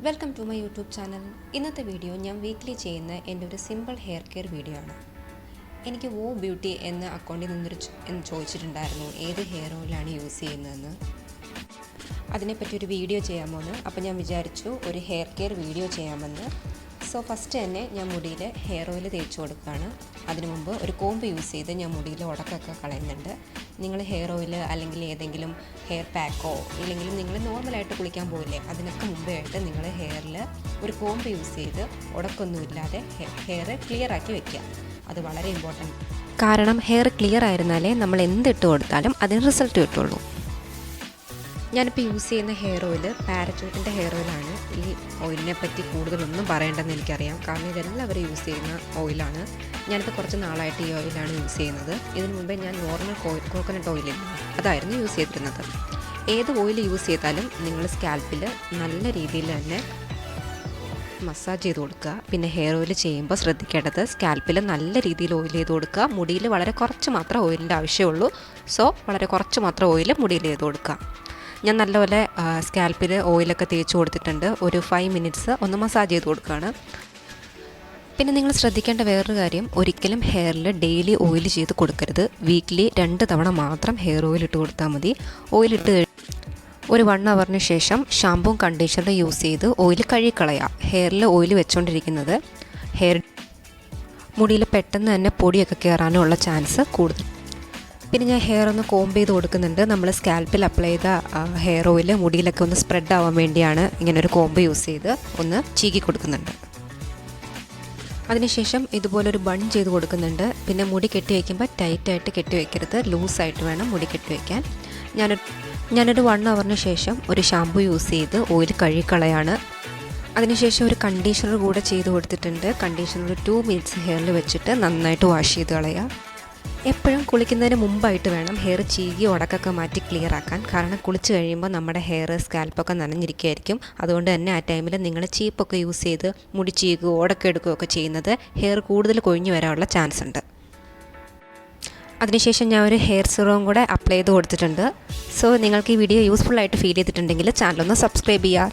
Welcome to my YouTube channel. ഇന്നത്തെ video ഞാൻ weekly ചെയ്യുന്ന എൻ്റെ ഒരു സിമ്പിൾ ഹെയർ കെയർ വീഡിയോ ആണ്. എനിക്ക് വോ ബ്യൂട്ടി എന്ന അക്കൗണ്ടിൽ നിന്നൊരു ചോദിച്ചിട്ടുണ്ടായിരുന്നു ഏത് ഹെയർ ഓയിലാണ് യൂസ് ചെയ്യുന്നതെന്ന്. അതിനെപ്പറ്റി ഒരു വീഡിയോ ചെയ്യാമെന്ന്. അപ്പോൾ ഞാൻ വിചാരിച്ചു ഒരു ഹെയർ കെയർ വീഡിയോ ചെയ്യാമെന്ന്. സോ ഫസ്റ്റ് തന്നെ ഞാൻ മുടിയിൽ ഹെയർ ഓയിൽ തേച്ച് കൊടുക്കുകയാണ്. അതിനു മുമ്പ് ഒരു കോമ്പ് യൂസ് ചെയ്ത് ഞാൻ മുടിയിൽ ഉടക്കൊക്കെ കളയുന്നുണ്ട്. നിങ്ങൾ ഹെയർ ഓയിൽ അല്ലെങ്കിൽ ഏതെങ്കിലും ഹെയർ പാക്കോ ഇല്ലെങ്കിലും നിങ്ങൾ നോർമലായിട്ട് കുളിക്കാൻ പോയില്ലേ, അതിനൊക്കെ മുമ്പേ ആയിട്ട് നിങ്ങൾ ഹെയറിൽ ഒരു കോമ്പ് യൂസ് ചെയ്ത് ഉടക്കൊന്നുമില്ലാതെ ഹെയർ ക്ലിയർ ആക്കി വെക്കുക. അത് വളരെ ഇമ്പോർട്ടൻറ്റ്. കാരണം ഹെയർ ക്ലിയർ ആയിരുന്നാലേ നമ്മൾ എന്തിട്ട് കൊടുത്താലും അതിന് റിസൾട്ട് കിട്ടുള്ളൂ. ഞാനിപ്പോൾ യൂസ് ചെയ്യുന്ന ഹെയർ ഓയിൽ പാരച്യൂട്ടിൻ്റെ ഹെയർ ഓയിലാണ്. ഈ ഓയിലിനെ പറ്റി കൂടുതലൊന്നും പറയേണ്ടെന്ന് എനിക്കറിയാം, കാരണം ഇതെല്ലാവരും യൂസ് ചെയ്യുന്ന ഓയിലാണ്. ഞാനിപ്പോൾ കുറച്ച് നാളായിട്ട് ഈ ഓയിലാണ് യൂസ് ചെയ്യുന്നത്. ഇതിനു മുമ്പേ ഞാൻ നോർമൽ കോക്കനട്ട് ഓയിലില്ല, അതായിരുന്നു യൂസ് ചെയ്തിരുന്നത്. ഏത് ഓയിൽ യൂസ് ചെയ്താലും നിങ്ങൾ സ്കാൽപ്പിൽ നല്ല രീതിയിൽ തന്നെ മസാജ് ചെയ്ത് കൊടുക്കുക. പിന്നെ ഹെയർ ഓയിൽ ചെയ്യുമ്പോൾ ശ്രദ്ധിക്കേണ്ടത് സ്കാൽപ്പിൽ നല്ല രീതിയിൽ ഓയിൽ ചെയ്ത് കൊടുക്കുക. മുടിയിൽ വളരെ കുറച്ച് മാത്രം ഓയിലിൻ്റെ ആവശ്യമുള്ളൂ. സോ വളരെ കുറച്ച് മാത്രം ഓയിൽ മുടിയിൽ ചെയ്ത് കൊടുക്കുക. ഞാൻ നല്ലപോലെ സ്കാൽപ്പിൽ ഓയിലൊക്കെ തേച്ച് കൊടുത്തിട്ടുണ്ട്. ഒരു 5 മിനിറ്റ്സ് ഒന്ന് മസാജ് ചെയ്ത് കൊടുക്കുകയാണ്. പിന്നെ നിങ്ങൾ ശ്രദ്ധിക്കേണ്ട വേറൊരു കാര്യം, ഒരിക്കലും ഹെയറിൽ ഡെയിലി ഓയിൽ ചെയ്ത് കൊടുക്കരുത്. വീക്ക്ലി 2 തവണ മാത്രം ഹെയർ ഓയിൽ ഇട്ട് കൊടുത്താൽ മതി. ഓയിലിട്ട് ഒരു 1 അവറിന് ശേഷം ഷാമ്പൂവും കണ്ടീഷണറും യൂസ് ചെയ്ത് ഓയിൽ കഴുകിക്കളയുക. ഹെയറിൽ ഓയിൽ വെച്ചുകൊണ്ടിരിക്കുന്നത് മുടിയിൽ പെട്ടെന്ന് തന്നെ പൊടിയൊക്കെ കയറാനുള്ള ചാൻസ് കൂടുതൽ. പിന്നെ ഞാൻ ഹെയർ ഒന്ന് കോംബ് ചെയ്ത് കൊടുക്കുന്നുണ്ട്. നമ്മൾ സ്കാൽപ്പിൽ അപ്ലൈ ചെയ്ത ഹെയർ ഓയിൽ മുടിയിലൊക്കെ ഒന്ന് സ്പ്രെഡ് ആവാൻ വേണ്ടിയാണ് ഇങ്ങനെ ഒരു കോംബ് യൂസ് ചെയ്ത് ഒന്ന് ചീകി കൊടുക്കുന്നുണ്ട്. അതിനുശേഷം ഇതുപോലൊരു ബൺ ചെയ്ത് കൊടുക്കുന്നുണ്ട്. പിന്നെ മുടി കെട്ടി വയ്ക്കുമ്പോൾ ടൈറ്റായിട്ട് കെട്ടി വയ്ക്കരുത്, ലൂസായിട്ട് വേണം മുടി കെട്ടി വയ്ക്കാൻ. ഞാനൊരു 1 അവറിന് ശേഷം ഒരു ഷാമ്പു യൂസ് ചെയ്ത് ഓയിൽ കഴുകിക്കളയാണ്. അതിനുശേഷം ഒരു കണ്ടീഷണർ കൂടെ ചെയ്ത് കൊടുത്തിട്ടുണ്ട്. കണ്ടീഷണർ 2 മിനിറ്റ്സ് ഹെയറിൽ വെച്ചിട്ട് നന്നായിട്ട് വാഷ് ചെയ്ത് കളയുക. എപ്പോഴും കുളിക്കുന്നതിന് മുമ്പായിട്ട് വേണം ഹെയർ ചീകി ഉടക്കൊക്കെ മാറ്റി ക്ലിയർ ആക്കാൻ. കാരണം കുളിച്ച് കഴിയുമ്പോൾ നമ്മുടെ ഹെയർ സ്കാൽപ്പൊക്കെ നനഞ്ഞിരിക്കുകയായിരിക്കും. അതുകൊണ്ട് തന്നെ ആ ടൈമിൽ നിങ്ങൾ ചീപ്പൊക്കെ യൂസ് ചെയ്ത് മുടി ചീകുകയോ ഉടക്കം എടുക്കുകയൊക്കെ ചെയ്യുന്നത് ഹെയർ കൂടുതൽ കൊഴിഞ്ഞു വരാനുള്ള ചാൻസ് ഉണ്ട്. അതിനുശേഷം ഞാൻ ഒരു ഹെയർ സിറവും കൂടെ അപ്ലൈ ചെയ്ത് കൊടുത്തിട്ടുണ്ട്. സോ നിങ്ങൾക്ക് ഈ വീഡിയോ യൂസ്ഫുൾ ആയിട്ട് ഫീൽ ചെയ്തിട്ടുണ്ടെങ്കിൽ ചാനലൊന്ന് സബ്സ്ക്രൈബ് ചെയ്യുക.